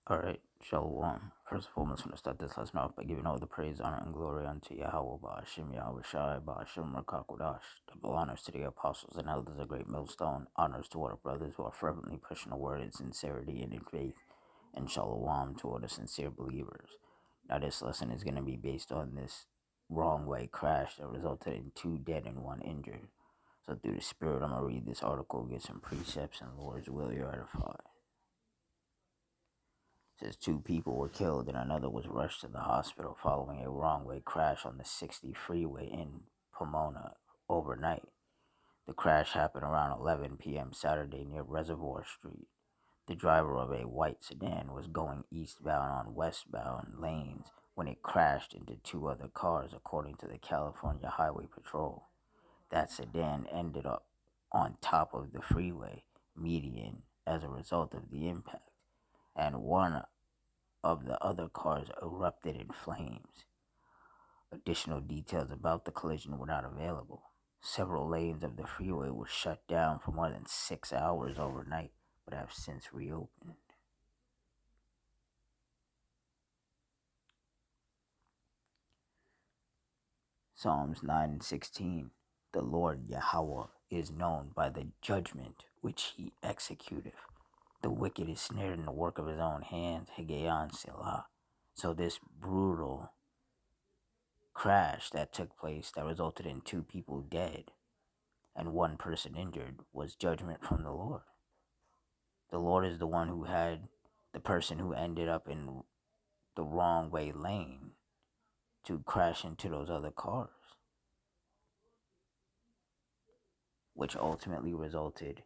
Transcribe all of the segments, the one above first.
Alright, Shalom. First and foremost, I'm going to start this lesson off by giving all the praise, honor, and glory unto Yahweh, Ba'ashim Yahweh Shai, Ba'ashim Rakakudash. Double honors to the apostles and elders of Great Millstone, honors to all the brothers who are fervently pushing the word in sincerity and in faith, and Shalom to all the sincere believers. Now, this lesson is going to be based on this wrong way crash that resulted in 2 dead and 1 injured. So, through the Spirit, I'm going to read this article, get some precepts, and Lord's will you're edified. Says 2 people were killed and another was rushed to the hospital following a wrong-way crash on the 60 freeway in Pomona overnight. The crash happened around 11 p.m. Saturday near Reservoir Street. The driver of a white sedan was going eastbound on westbound lanes when it crashed into 2 other cars, according to the California Highway Patrol. That sedan ended up on top of the freeway median as a result of the impact, and one of the other cars erupted in flames. Additional details about the collision were not available. Several lanes of the freeway were shut down for more than 6 hours overnight, but have since reopened. Psalms 9:16. The Lord Yahweh is known by the judgment which he executeth. The wicked is snared in the work of his own hands. Higgaion Selah. So this brutal crash that took place that resulted in 2 people dead and 1 person injured was judgment from the Lord. The Lord is the one who had the person who ended up in the wrong way lane to crash into those other cars, which ultimately resulted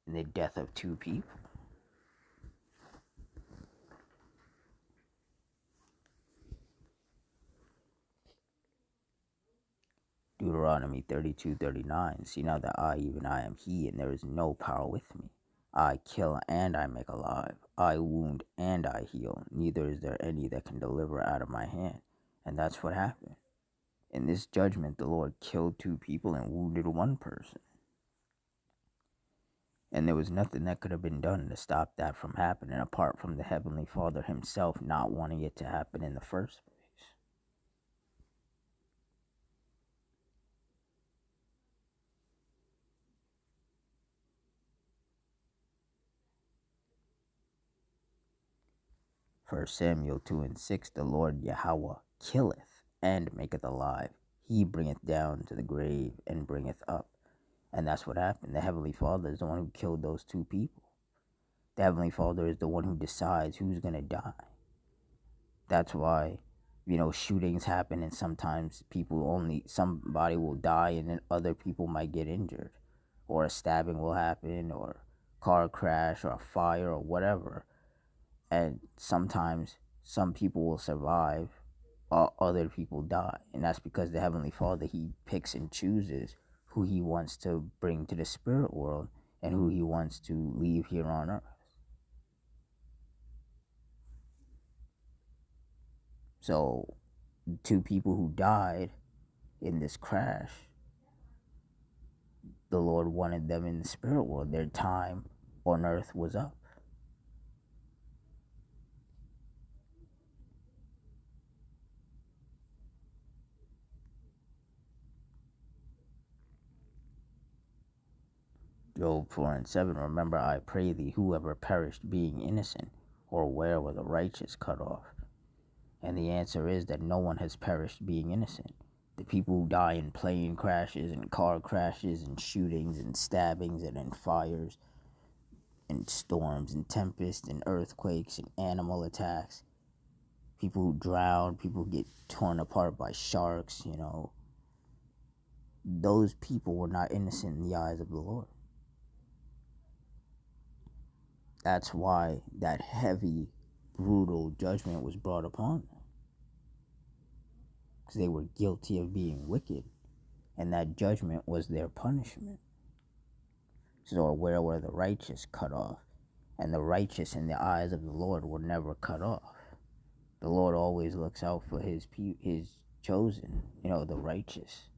in the death of 2 people. Deuteronomy 32:39. See now that I, even I, am he, and there is no power with me. I kill and I make alive. I wound and I heal. Neither is there any that can deliver out of my hand. And that's what happened. In this judgment, the Lord killed 2 people and wounded 1 person. And there was nothing that could have been done to stop that from happening, apart from the Heavenly Father himself not wanting it to happen in the first place. 1 Samuel 2:6. The Lord Yahweh killeth and maketh alive. He bringeth down to the grave and bringeth up. And that's what happened. The Heavenly Father is the one who killed those 2 people. The Heavenly Father is the one who decides who's going to die. That's why, shootings happen, and sometimes somebody will die and then other people might get injured. Or a stabbing will happen, or car crash, or a fire, or whatever. And sometimes some people will survive while other people die. And that's because the Heavenly Father, he picks and chooses who he wants to bring to the spirit world and who he wants to leave here on earth. So 2 people who died in this crash, the Lord wanted them in the spirit world. Their time on earth was up. Job 4:7. Remember, I pray thee, whoever perished being innocent, or where were the righteous cut off? And the answer is that no one has perished being innocent. The people who die in plane crashes and car crashes and shootings and stabbings and in fires and storms and tempests and earthquakes and animal attacks, people who drown, people who get torn apart by sharks, those people were not innocent in the eyes of the Lord. That's why that heavy, brutal judgment was brought upon them. Because they were guilty of being wicked, and that judgment was their punishment. So where were the righteous cut off? And the righteous in the eyes of the Lord were never cut off. The Lord always looks out for his chosen, the righteous.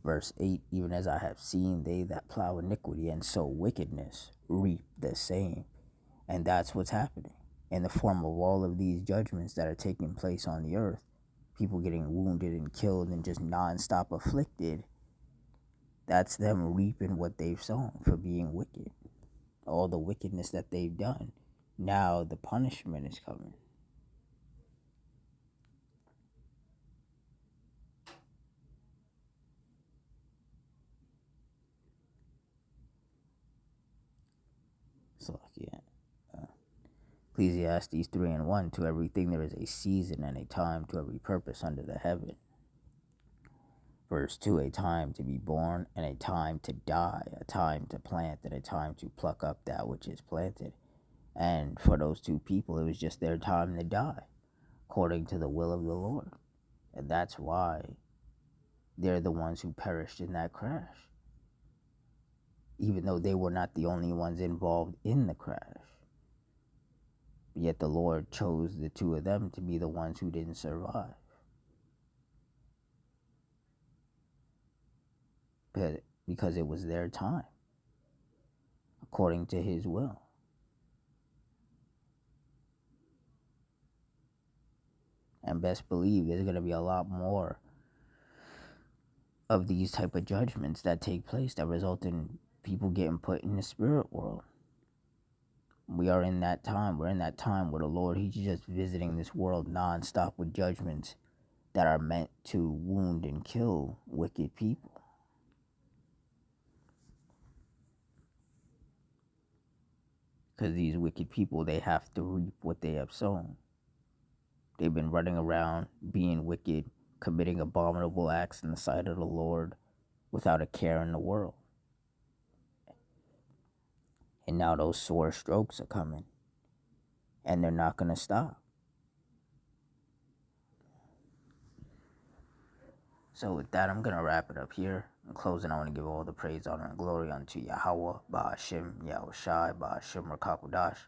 Verse 8, even as I have seen, they that plow iniquity and sow wickedness reap the same. And that's what's happening in the form of all of these judgments that are taking place on the earth. People getting wounded and killed and just nonstop afflicted. That's them reaping what they've sown for being wicked. All the wickedness that they've done. Now the punishment is coming. So, yeah. Ecclesiastes 3:1, to everything there is a season and a time to every purpose under the heaven. Verse 2, a time to be born and a time to die, a time to plant and a time to pluck up that which is planted. And for those two people, it was just their time to die, according to the will of the Lord. And that's why they're the ones who perished in that crash, even though they were not the only ones involved in the crash. Yet the Lord chose the two of them to be the ones who didn't survive. Because it was their time, according to his will. And best believe there's going to be a lot more of these type of judgments that take place that result in people getting put in the spirit world. We are in that time. We're in that time where the Lord, he's just visiting this world nonstop with judgments that are meant to wound and kill wicked people. Because these wicked people, they have to reap what they have sown. They've been running around being wicked, committing abominable acts in the sight of the Lord without a care in the world. And now those sore strokes are coming. And they're not going to stop. So with that, I'm going to wrap it up here. In closing, I want to give all the praise, honor, and glory unto Yahweh, Ba'ashim, Yahushai, Ba'ashim, Rakakudash,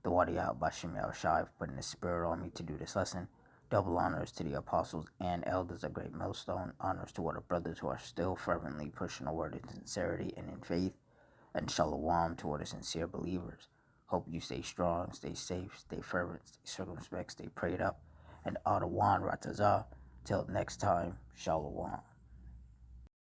the Wadiyah, Ba'ashim, Yahushai, for putting the spirit on me to do this lesson. Double honors to the apostles and elders of Great Millstone. Honors to all the brothers who are still fervently pushing the word in sincerity and in faith. And shalom to all the sincere believers. Hope you stay strong, stay safe, stay fervent, stay circumspect, stay prayed up. And Adawan Ratazah. Till next time, shalom.